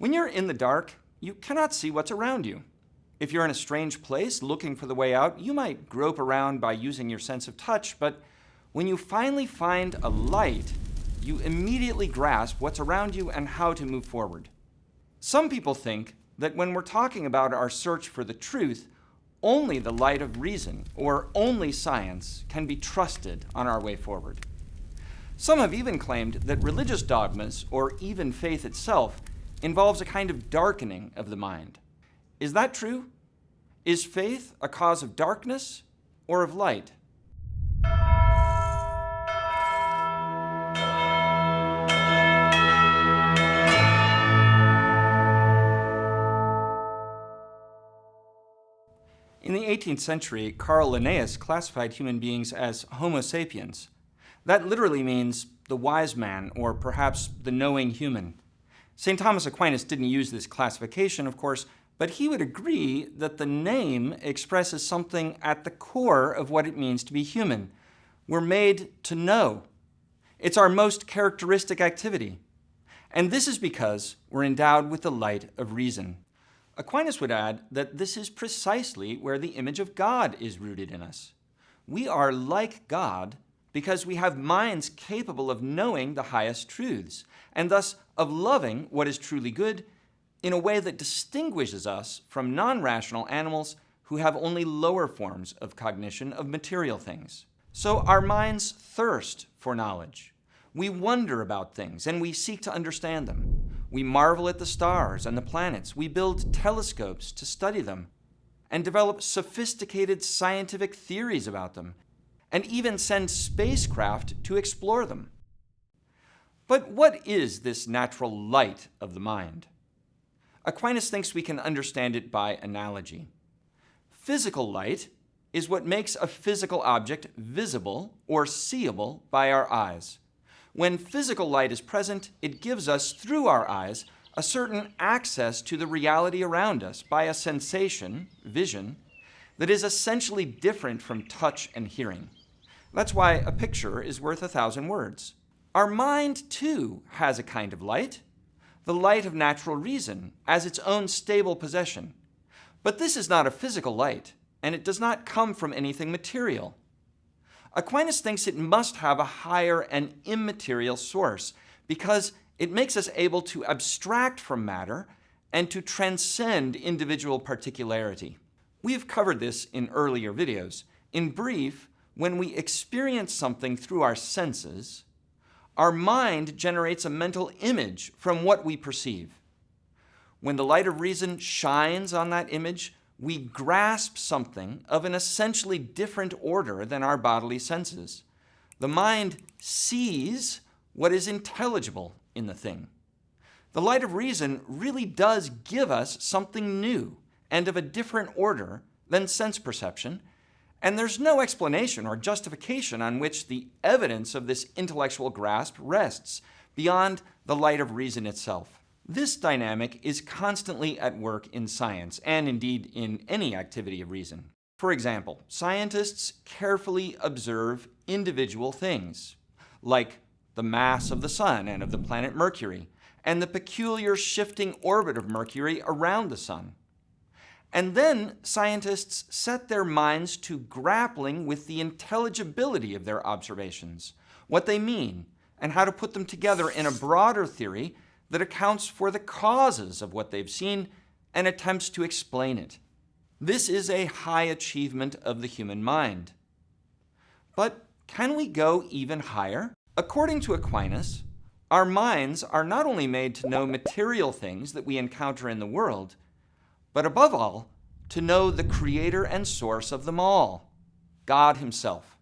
When you're in the dark, you cannot see what's around you. If you're in a strange place looking for the way out, you might grope around by using your sense of touch, but when you finally find a light, you immediately grasp what's around you and how to move forward. Some people think that when we're talking about our search for the truth, only the light of reason or only science can be trusted on our way forward. Some have even claimed that religious dogmas, or even faith itself, involves a kind of darkening of the mind. Is that true? Is faith a cause of darkness or of light? In the 18th century, Carl Linnaeus classified human beings as Homo sapiens. That literally means the wise man, or perhaps the knowing human. St. Thomas Aquinas didn't use this classification, of course, but he would agree that the name expresses something at the core of what it means to be human. We're made to know. It's our most characteristic activity. And this is because we're endowed with the light of reason. Aquinas would add that this is precisely where the image of God is rooted in us. We are like God because we have minds capable of knowing the highest truths, and thus of loving what is truly good in a way that distinguishes us from non-rational animals who have only lower forms of cognition of material things. So our minds thirst for knowledge. We wonder about things and we seek to understand them. We marvel at the stars and the planets. We build telescopes to study them and develop sophisticated scientific theories about them, and even send spacecraft to explore them. But what is this natural light of the mind? Aquinas thinks we can understand it by analogy. Physical light is what makes a physical object visible or seeable by our eyes. When physical light is present, it gives us, through our eyes, a certain access to the reality around us by a sensation, vision, that is essentially different from touch and hearing. That's why a picture is worth 1,000 words. Our mind, too, has a kind of light, the light of natural reason, as its own stable possession. But this is not a physical light, and it does not come from anything material. Aquinas thinks it must have a higher and immaterial source, because it makes us able to abstract from matter and to transcend individual particularity. We have covered this in earlier videos. In brief, when we experience something through our senses, our mind generates a mental image from what we perceive. When the light of reason shines on that image, we grasp something of an essentially different order than our bodily senses. The mind sees what is intelligible in the thing. The light of reason really does give us something new and of a different order than sense perception, and there's no explanation or justification on which the evidence of this intellectual grasp rests beyond the light of reason itself. This dynamic is constantly at work in science, and indeed in any activity of reason. For example, scientists carefully observe individual things, like the mass of the sun and of the planet Mercury, and the peculiar shifting orbit of Mercury around the sun. And then scientists set their minds to grappling with the intelligibility of their observations, what they mean, and how to put them together in a broader theory that accounts for the causes of what they've seen and attempts to explain it. This is a high achievement of the human mind. But can we go even higher? According to Aquinas, our minds are not only made to know material things that we encounter in the world, but above all, to know the creator and source of them all, God himself.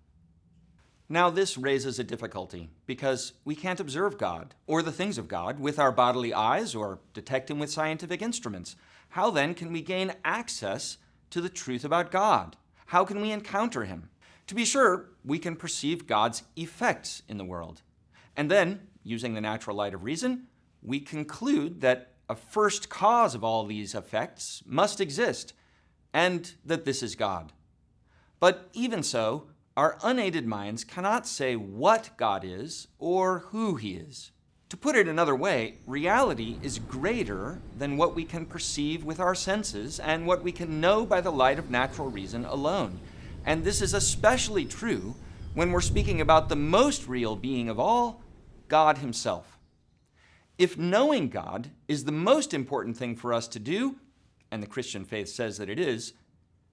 Now this raises a difficulty, because we can't observe God, or the things of God, with our bodily eyes, or detect him with scientific instruments. How then can we gain access to the truth about God? How can we encounter him? To be sure, we can perceive God's effects in the world. And then, using the natural light of reason, we conclude that a first cause of all these effects must exist, and that this is God. But even so, our unaided minds cannot say what God is or who he is. To put it another way, reality is greater than what we can perceive with our senses and what we can know by the light of natural reason alone. And this is especially true when we're speaking about the most real being of all, God himself. If knowing God is the most important thing for us to do, and the Christian faith says that it is,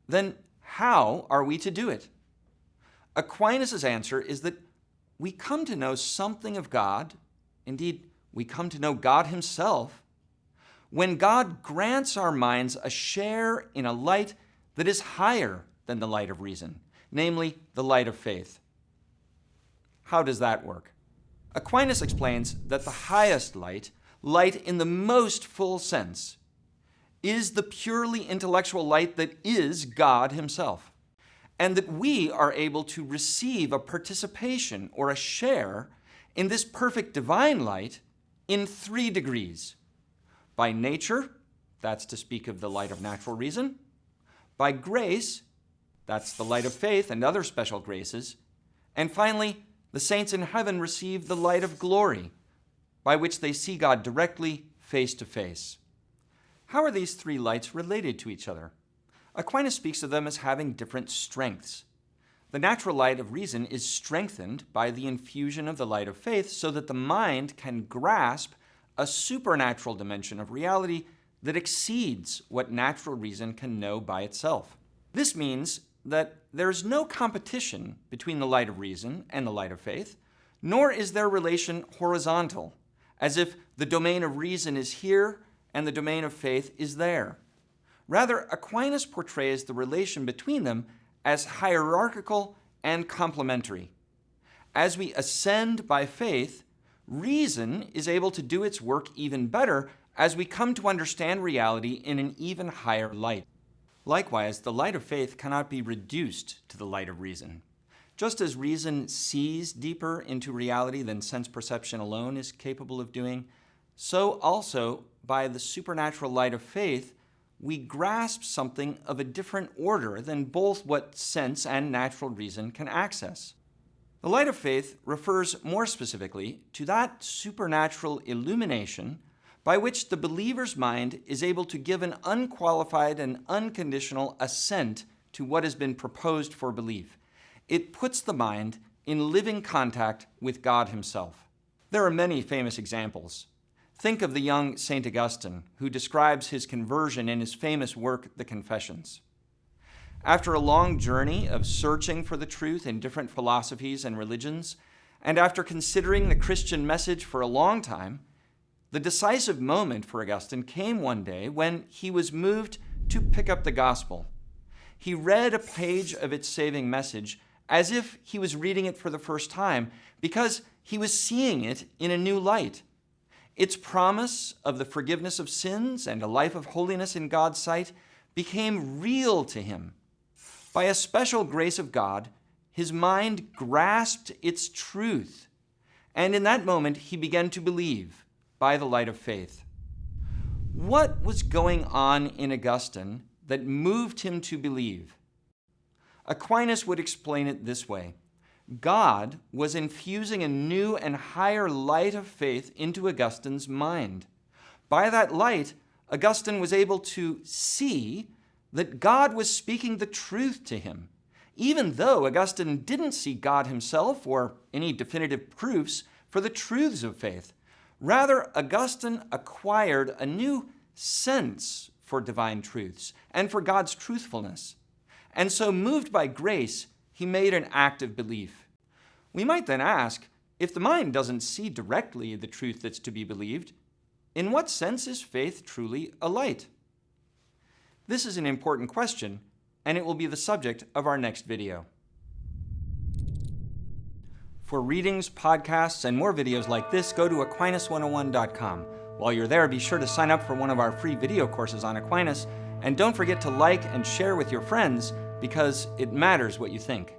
then how are we to do it? Aquinas' answer is that we come to know something of God. Indeed, we come to know God himself when God grants our minds a share in a light that is higher than the light of reason, namely the light of faith. How does that work? Aquinas explains that the highest light, light in the most full sense, is the purely intellectual light that is God himself, and that we are able to receive a participation or a share in this perfect divine light in 3 degrees. By nature, that's to speak of the light of natural reason. By grace, that's the light of faith and other special graces. And finally, the saints in heaven receive the light of glory, by which they see God directly, face to face. How are these 3 lights related to each other? Aquinas speaks of them as having different strengths. The natural light of reason is strengthened by the infusion of the light of faith so that the mind can grasp a supernatural dimension of reality that exceeds what natural reason can know by itself. This means that there is no competition between the light of reason and the light of faith, nor is their relation horizontal, as if the domain of reason is here and the domain of faith is there. Rather, Aquinas portrays the relation between them as hierarchical and complementary. As we ascend by faith, reason is able to do its work even better as we come to understand reality in an even higher light. Likewise, the light of faith cannot be reduced to the light of reason. Just as reason sees deeper into reality than sense perception alone is capable of doing, so also by the supernatural light of faith, we grasp something of a different order than both what sense and natural reason can access. The light of faith refers more specifically to that supernatural illumination by which the believer's mind is able to give an unqualified and unconditional assent to what has been proposed for belief. It puts the mind in living contact with God himself. There are many famous examples. Think of the young St. Augustine, who describes his conversion in his famous work, The Confessions. After a long journey of searching for the truth in different philosophies and religions, and after considering the Christian message for a long time, the decisive moment for Augustine came one day when he was moved to pick up the gospel. He read a page of its saving message as if he was reading it for the first time, because he was seeing it in a new light. Its promise of the forgiveness of sins and a life of holiness in God's sight became real to him. By a special grace of God, his mind grasped its truth, and in that moment he began to believe by the light of faith. What was going on in Augustine that moved him to believe? Aquinas would explain it this way. God was infusing a new and higher light of faith into Augustine's mind. By that light, Augustine was able to see that God was speaking the truth to him, even though Augustine didn't see God himself or any definitive proofs for the truths of faith. Rather, Augustine acquired a new sense for divine truths and for God's truthfulness. And so, moved by grace, he made an act of belief. We might then ask, if the mind doesn't see directly the truth that's to be believed, in what sense is faith truly a light? This is an important question, and it will be the subject of our next video. For readings, podcasts, and more videos like this, go to Aquinas101.com. While you're there, be sure to sign up for one of our free video courses on Aquinas, and don't forget to like and share with your friends, because it matters what you think.